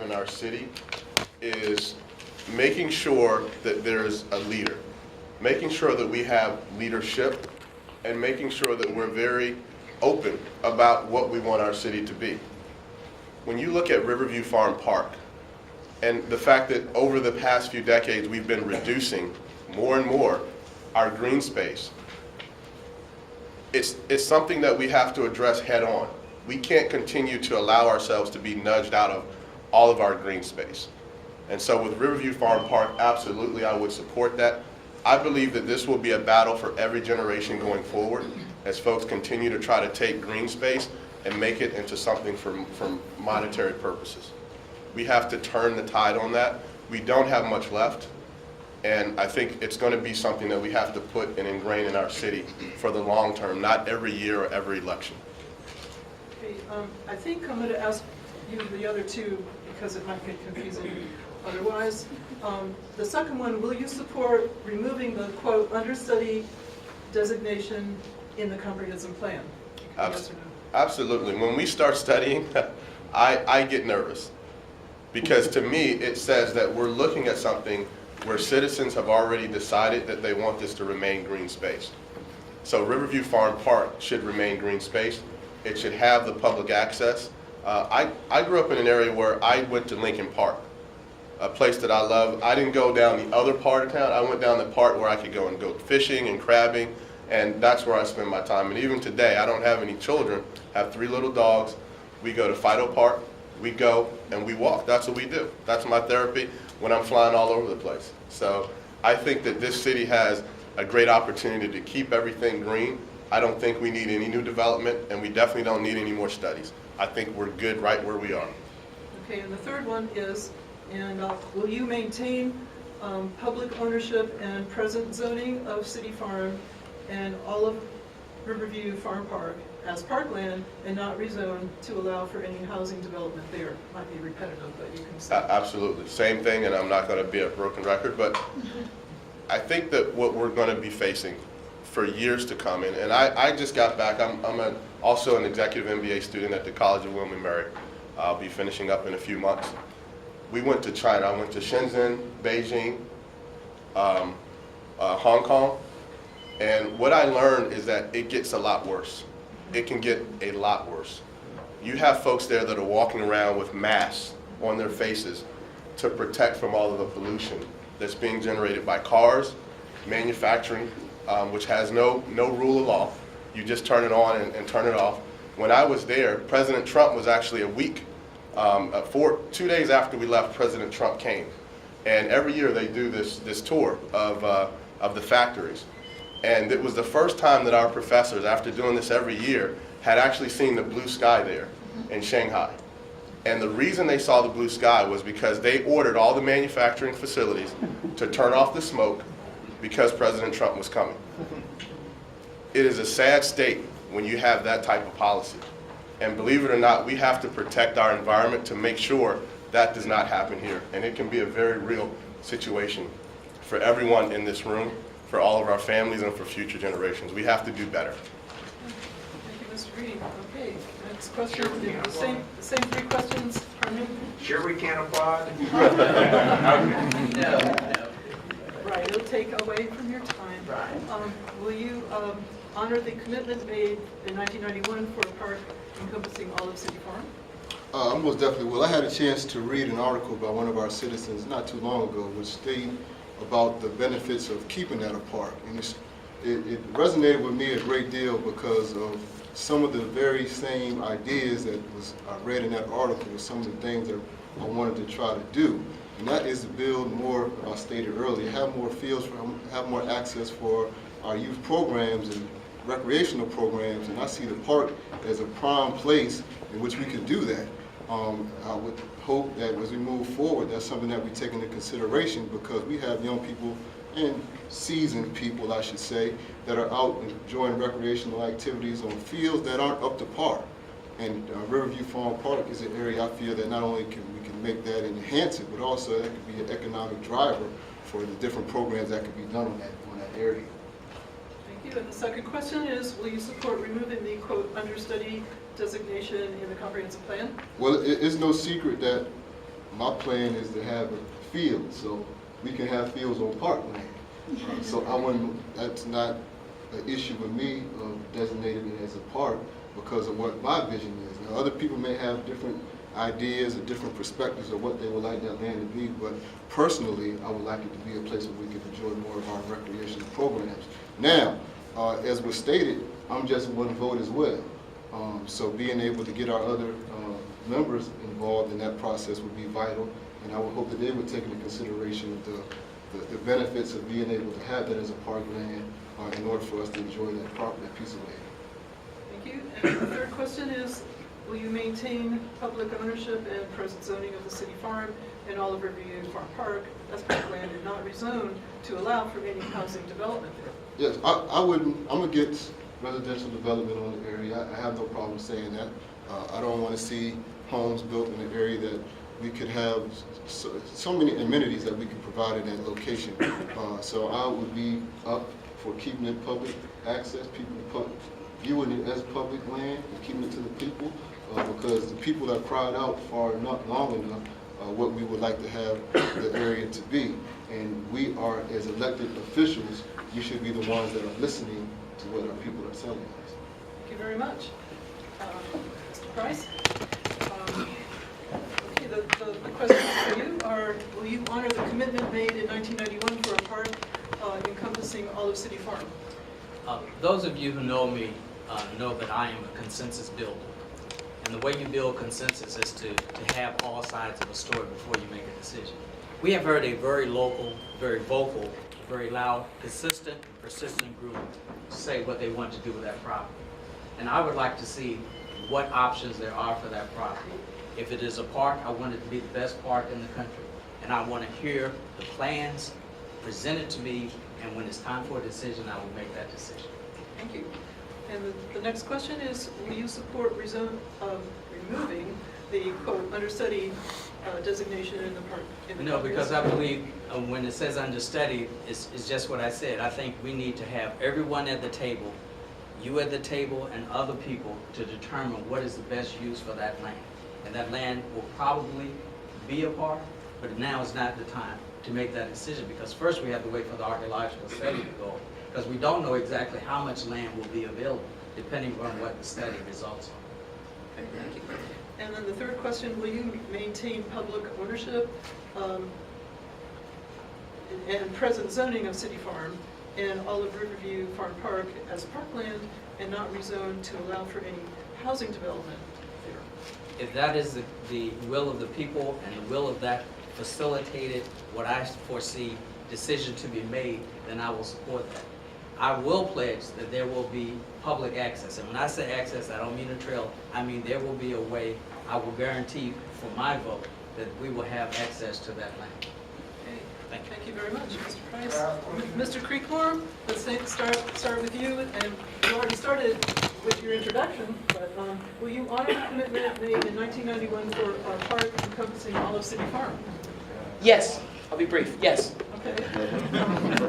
in our city is making sure that there's a leader, making sure that we have leadership, and making sure that we're very open about what we want our city to be. When you look at Riverview Farm Park, and the fact that over the past few decades we've been reducing more and more our green space, it's something that we have to address head on. We can't continue to allow ourselves to be nudged out of all of our green space. And so with Riverview Farm Park, absolutely I would support that. I believe that this will be a battle for every generation going forward as folks continue to try to take green space and make it into something for monetary purposes. We have to turn the tide on that. We don't have much left, and I think it's going to be something that we have to put and ingrain in our city for the long term, not every year or every election. Okay, I think I'm going to ask you the other two because it might get confusing otherwise. The second one, will you support removing the quote understudy designation in the comprehensive plan? Yes or no? Absolutely. When we start studying, I get nervous because to me it says that we're looking at something where citizens have already decided that they want this to remain green space. So Riverview Farm Park should remain green space. It should have the public access. I grew up in an area where I went to Lincoln Park, a place that I love. I didn't go down the other part of town. I went down the part where I could go fishing and crabbing, and that's where I spend my time. And even today, I don't have any children. I have 3 little dogs. We go to Fido Park. We go and we walk. That's what we do. That's my therapy when I'm flying all over the place. So I think that this city has a great opportunity to keep everything green. I don't think we need any new development, and we definitely don't need any more studies. I think we're good right where we are. Okay, and the third one is, will you maintain public ownership and present zoning of City Farm and all of Riverview Farm Park as parkland and not rezone to allow for any housing development there? Might be repetitive, but you can say. Absolutely. Same thing, and I'm not going to be a broken record, but I think that what we're going to be facing for years to come, and I just got back. I'm also an executive MBA student at the College of William & Mary. I'll be finishing up in a few months. We went to China. I went to Shenzhen, Beijing, Hong Kong, and what I learned is that it gets a lot worse. It can get a lot worse. You have folks there that are walking around with masks on their faces to protect from all of the pollution that's being generated by cars, manufacturing, which has no rule of law. You just turn it on and turn it off. When I was there, President Trump was actually a week. 2 days after we left, President Trump came. And every year they do this tour of the factories. And it was the first time that our professors, after doing this every year, had actually seen the blue sky there in Shanghai. And the reason they saw the blue sky was because they ordered all the manufacturing facilities to turn off the smoke because President Trump was coming. It is a sad state when you have that type of policy. And believe it or not, we have to protect our environment to make sure that does not happen here. And it can be a very real situation for everyone in this room, for all of our families, and for future generations. We have to do better. Thank you, Mr. Reed. Okay, next question. The same 3 questions. Pardon me? Sure we can't applaud? No. Right, it'll take away from your time. Right. Will you honor the commitment made in 1991 for a park encompassing all of City Farm? I most definitely will. I had a chance to read an article by one of our citizens not too long ago, which stated about the benefits of keeping that a park. And it resonated with me a great deal because of some of the very same ideas that I read in that article with some of the things that I wanted to try to do. And that is to build more, I stated earlier, have more fields, have more access for our youth programs and recreational programs. And I see the park as a prime place in which we can do that. I would hope that as we move forward, that's something that we take into consideration because we have young people and seasoned people, I should say, that are out enjoying recreational activities on fields that aren't up to par. And Riverview Farm Park is an area I feel that not only can we make that and enhance it, but also that could be an economic driver for the different programs that could be done on that area. Thank you. And the second question is, will you support removing the quote understudy designation in the comprehensive plan? Well, it's no secret that my plan is to have a field, so we can have fields on parkland. So that's not an issue with me of designating it as a park because of what my vision is. Now, other people may have different ideas or different perspectives of what they would like that land to be, but personally, I would like it to be a place where we can enjoy more of our recreational programs. Now, as was stated, I'm just one vote as well. So being able to get our other members involved in that process would be vital, and I would hope that they would take into consideration the benefits of being able to have that as a parkland in order for us to enjoy that piece of land. Thank you. And the third question is, will you maintain public ownership and present zoning of the city farm and all of Riverview Farm Park as parkland and not rezone to allow for any housing development there? Yes, I'm against residential development on the area. I have no problem saying that. I don't want to see homes built in an area that we could have so many amenities that we could provide in that location. So I would be up for keeping it public access, people viewing it as public land and keeping it to the people, because the people have cried out for not long enough what we would like to have the area to be. And we are, as elected officials, we should be the ones that are listening to what our people are telling us. Thank you very much. Mr. Price? Okay, the questions for you are, will you honor the commitment made in 1991 for a park encompassing all of City Farm? Those of you who know me know that I am a consensus builder. And the way you build consensus is to have all sides of a story before you make a decision. We have heard a very local, very vocal, very loud, consistent, persistent group say what they want to do with that property. And I would like to see what options there are for that property. If it is a park, I want it to be the best park in the country. And I want to hear the plans presented to me, and when it's time for a decision, I will make that decision. Thank you. And the next question is, will you support removing the quote understudy designation in the park? No, because I believe when it says understudy, it's just what I said. I think we need to have everyone at the table, you at the table and other people, to determine what is the best use for that land. And that land will probably be a park, but now is not the time to make that decision, because first we have to wait for the archaeological study to go, because we don't know exactly how much land will be available, depending on what the study results on. Okay, thank you. And then the third question, will you maintain public ownership and present zoning of City Farm and all of Riverview Farm Park as parkland and not rezone to allow for any housing development there? If that is the will of the people and the will of that facilitated, what I foresee decision to be made, then I will support that. I will pledge that there will be public access. And when I say access, I don't mean a trail. I mean there will be a way, I will guarantee for my vote, that we will have access to that land. Okay, thank you very much, Mr. Price. Mr. Creekmore, let's start with you. And you already started with your introduction, but will you honor the commitment made in 1991 for a park encompassing all of City Farm? Yes, I'll be brief, yes. Okay,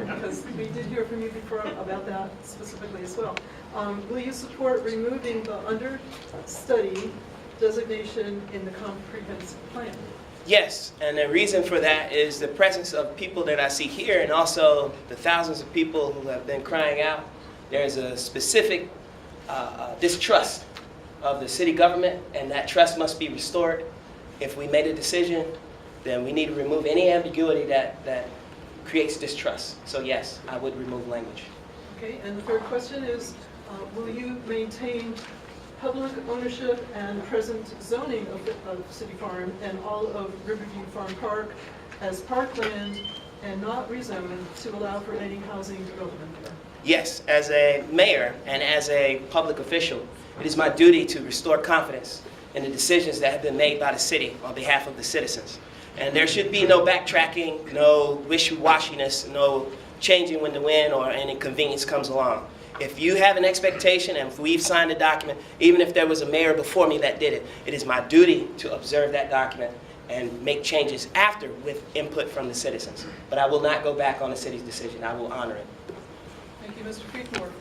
because we did hear from you before about that specifically as well. Will you support removing the understudy designation in the comprehensive plan? Yes, and the reason for that is the presence of people that I see here and also the thousands of people who have been crying out. There's a specific distrust of the city government, and that trust must be restored. If we made a decision, then we need to remove any ambiguity that creates distrust. So yes, I would remove language. Okay, and the third question is, will you maintain public ownership and present zoning of City Farm and all of Riverview Farm Park as parkland and not rezone to allow for any housing development there? Yes, as a mayor and as a public official, it is my duty to restore confidence in the decisions that have been made by the city on behalf of the citizens. And there should be no backtracking, no wishy-washiness, no changing when the wind or any convenience comes along. If you have an expectation and if we've signed a document, even if there was a mayor before me that did it, it is my duty to observe that document and make changes after with input from the citizens. But I will not go back on the city's decision. I will honor it. Thank you, Mr. Creekmore.